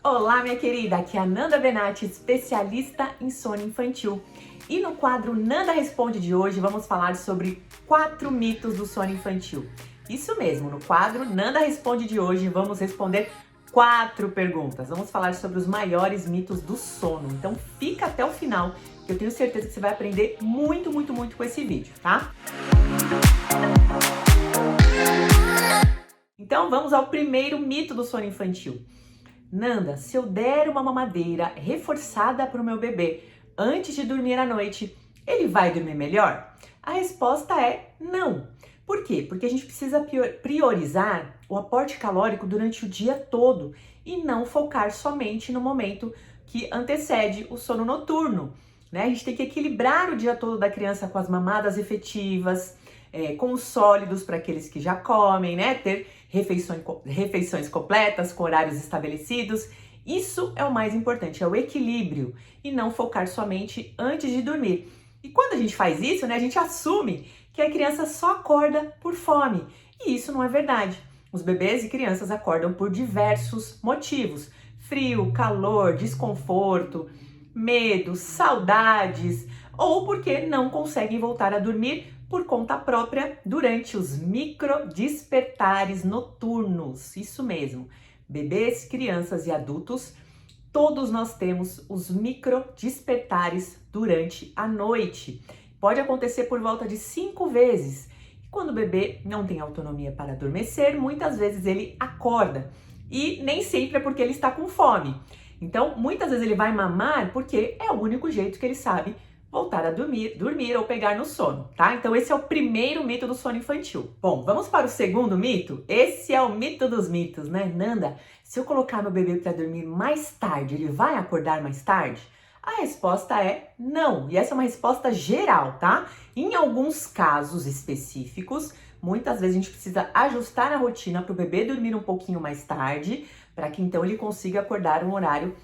Olá, minha querida, aqui é a Nanda Benatti, especialista em sono infantil. E no quadro Nanda Responde de hoje, vamos falar sobre 4 mitos do sono infantil. Isso mesmo, no quadro Nanda Responde de hoje, vamos responder 4 perguntas. Vamos falar sobre os maiores mitos do sono. Então fica até o final, que eu tenho certeza que você vai aprender muito com esse vídeo, tá? Então vamos ao primeiro mito do sono infantil. Nanda, se eu der uma mamadeira reforçada para o meu bebê antes de dormir à noite, ele vai dormir melhor? A resposta é não. Por quê? Porque a gente precisa priorizar o aporte calórico durante o dia todo e não focar somente no momento que antecede o sono noturno, né? A gente tem que equilibrar o dia todo da criança com as mamadas efetivas, com os sólidos para aqueles que já comem, né? Ter refeições completas, com horários estabelecidos. Isso é o mais importante, é o equilíbrio e não focar somente antes de dormir. E quando a gente faz isso, né, a gente assume que a criança só acorda por fome. E isso não é verdade. Os bebês e crianças acordam por diversos motivos: frio, calor, desconforto, medo, saudades, ou porque não conseguem voltar a dormir por conta própria durante os micro despertares noturnos. Isso mesmo, bebês, crianças e adultos, todos nós temos os micro despertares durante a noite. Pode acontecer por volta de 5 vezes. E quando o bebê não tem autonomia para adormecer, muitas vezes ele acorda. E nem sempre é porque ele está com fome. Então, muitas vezes ele vai mamar porque é o único jeito que ele sabe voltar a dormir ou pegar no sono, tá? Então esse é o primeiro mito do sono infantil. Bom, vamos para o segundo mito? Esse é o mito dos mitos, né? Nanda, se eu colocar meu bebê para dormir mais tarde, ele vai acordar mais tarde? A resposta é não, e essa é uma resposta geral, tá? Em alguns casos específicos, muitas vezes a gente precisa ajustar a rotina para o bebê dormir um pouquinho mais tarde, para que então ele consiga acordar um horário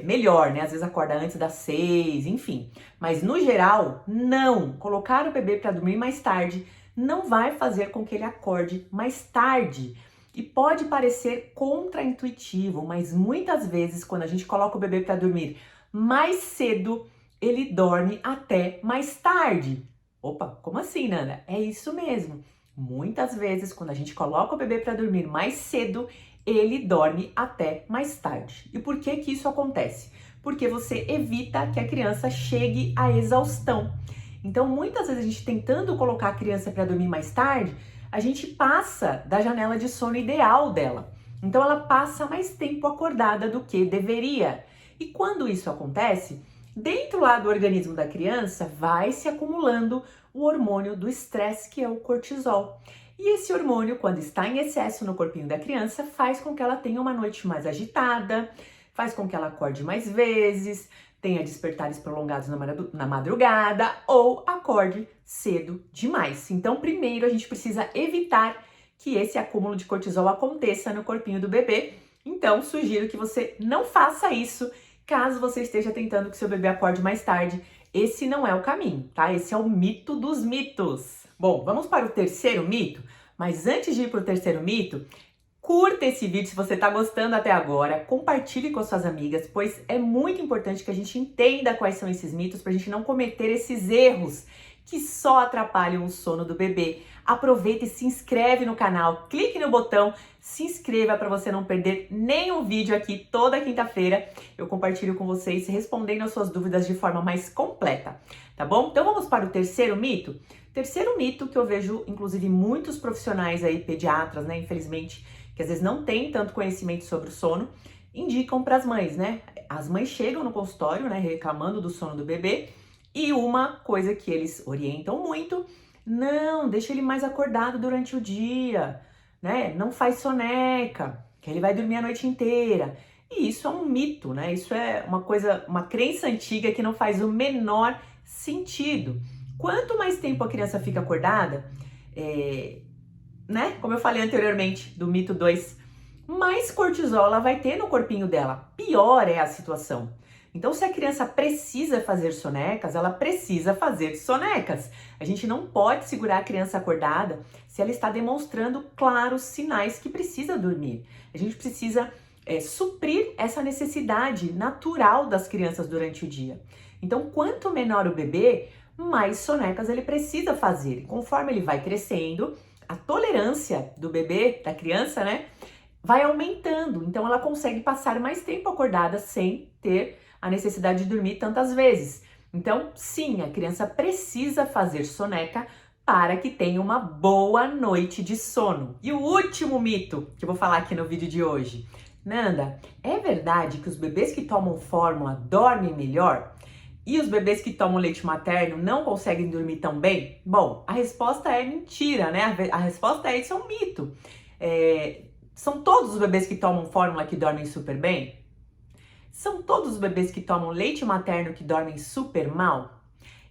melhor, né? Às vezes acorda antes das 6, enfim. Mas no geral, não. Colocar o bebê para dormir mais tarde não vai fazer com que ele acorde mais tarde. E pode parecer contraintuitivo, mas muitas vezes quando a gente coloca o bebê para dormir mais cedo, ele dorme até mais tarde. Opa, como assim, Nanda? É isso mesmo. Muitas vezes quando a gente coloca o bebê para dormir mais cedo, ele dorme até mais tarde. E por que que isso acontece? Porque você evita que a criança chegue à exaustão. Então, muitas vezes a gente tentando colocar a criança para dormir mais tarde, a gente passa da janela de sono ideal dela. Então, ela passa mais tempo acordada do que deveria. E quando isso acontece, dentro lá do organismo da criança vai se acumulando o hormônio do estresse, que é o cortisol. E esse hormônio, quando está em excesso no corpinho da criança, faz com que ela tenha uma noite mais agitada, faz com que ela acorde mais vezes, tenha despertares prolongados na madrugada ou acorde cedo demais. Então, primeiro a gente precisa evitar que esse acúmulo de cortisol aconteça no corpinho do bebê. Então, sugiro que você não faça isso caso você esteja tentando que seu bebê acorde mais tarde. Esse não é o caminho, tá? Esse é o mito dos mitos. Bom, vamos para o terceiro mito, mas antes de ir para o terceiro mito, curta esse vídeo se você está gostando até agora, compartilhe com suas amigas, pois é muito importante que a gente entenda quais são esses mitos para a gente não cometer esses erros que só atrapalham o sono do bebê. Aproveita e se inscreve no canal, clique no botão, se inscreva para você não perder nenhum vídeo aqui toda quinta-feira. Eu compartilho com vocês respondendo as suas dúvidas de forma mais completa, tá bom? Então vamos para o terceiro mito? Terceiro mito que eu vejo, inclusive, muitos profissionais aí, pediatras, né, infelizmente, que às vezes não têm tanto conhecimento sobre o sono, indicam para as mães, né? As mães chegam no consultório, né, reclamando do sono do bebê, e uma coisa que eles orientam muito: não, deixa ele mais acordado durante o dia, né? Não faz soneca, que ele vai dormir a noite inteira. E isso é um mito, né? Isso é uma crença antiga que não faz o menor sentido. Quanto mais tempo a criança fica acordada, né? Como eu falei anteriormente, do mito 2, mais cortisol ela vai ter no corpinho dela. Pior é a situação. Então, se a criança precisa fazer sonecas, ela precisa fazer sonecas. A gente não pode segurar a criança acordada se ela está demonstrando claros sinais que precisa dormir. A gente precisa suprir essa necessidade natural das crianças durante o dia. Então, quanto menor o bebê, mais sonecas ele precisa fazer. Conforme ele vai crescendo, a tolerância do bebê, da criança, né, vai aumentando. Então, ela consegue passar mais tempo acordada sem ter a necessidade de dormir tantas vezes. Então, sim, a criança precisa fazer soneca para que tenha uma boa noite de sono. E o último mito que eu vou falar aqui no vídeo de hoje. Nanda, é verdade que os bebês que tomam fórmula dormem melhor? E os bebês que tomam leite materno não conseguem dormir tão bem? Bom, a resposta é mentira, né? A resposta é isso é um mito. São todos os bebês que tomam fórmula que dormem super bem? São todos os bebês que tomam leite materno que dormem super mal?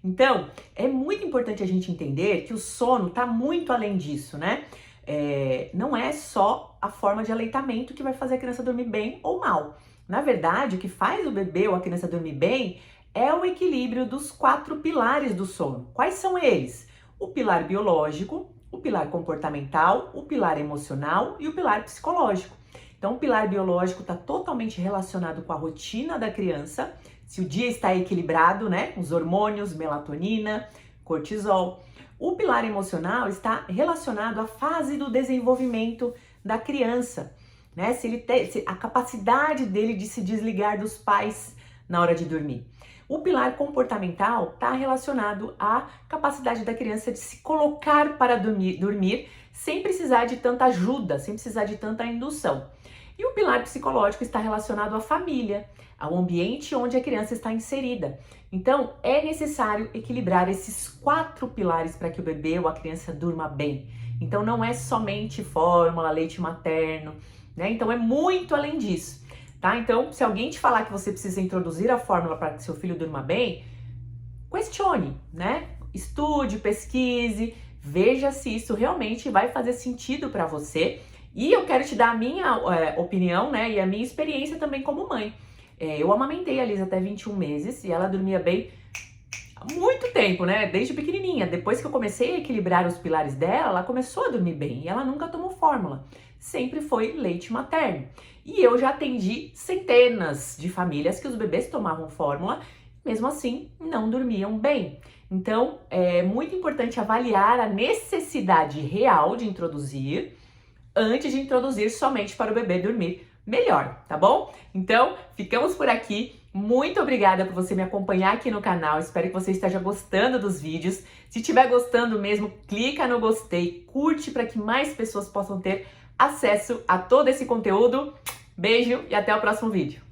Então, é muito importante a gente entender que o sono está muito além disso, né? Não é só a forma de aleitamento que vai fazer a criança dormir bem ou mal. Na verdade, o que faz o bebê ou a criança dormir bem é o equilíbrio dos 4 pilares do sono. Quais são eles? O pilar biológico, o pilar comportamental, o pilar emocional e o pilar psicológico. Então, o pilar biológico está totalmente relacionado com a rotina da criança, se o dia está equilibrado, né? Os hormônios, melatonina, cortisol. O pilar emocional está relacionado à fase do desenvolvimento da criança, né? Se ele tem a capacidade dele de se desligar dos pais na hora de dormir. O pilar comportamental está relacionado à capacidade da criança de se colocar para dormir sem precisar de tanta ajuda, sem precisar de tanta indução. E o pilar psicológico está relacionado à família, ao ambiente onde a criança está inserida. Então, é necessário equilibrar esses 4 pilares para que o bebê ou a criança durma bem. Então, não é somente fórmula, leite materno, né? Então, é muito além disso. Tá? Então, se alguém te falar que você precisa introduzir a fórmula para que seu filho durma bem, questione, né? Estude, pesquise, veja se isso realmente vai fazer sentido para você. E eu quero te dar a minha opinião, né? E a minha experiência também como mãe. Eu amamentei a Liz até 21 meses e ela dormia bem há muito tempo, né? Desde pequenininha. Depois que eu comecei a equilibrar os pilares dela, ela começou a dormir bem e ela nunca tomou fórmula. Sempre foi leite materno. E eu já atendi centenas de famílias que os bebês tomavam fórmula, mesmo assim não dormiam bem. Então, é muito importante avaliar a necessidade real de introduzir antes de introduzir somente para o bebê dormir melhor, tá bom? Então, ficamos por aqui. Muito obrigada por você me acompanhar aqui no canal. Espero que você esteja gostando dos vídeos. Se estiver gostando mesmo, clica no gostei, curte para que mais pessoas possam ter acesso a todo esse conteúdo. Beijo e até o próximo vídeo.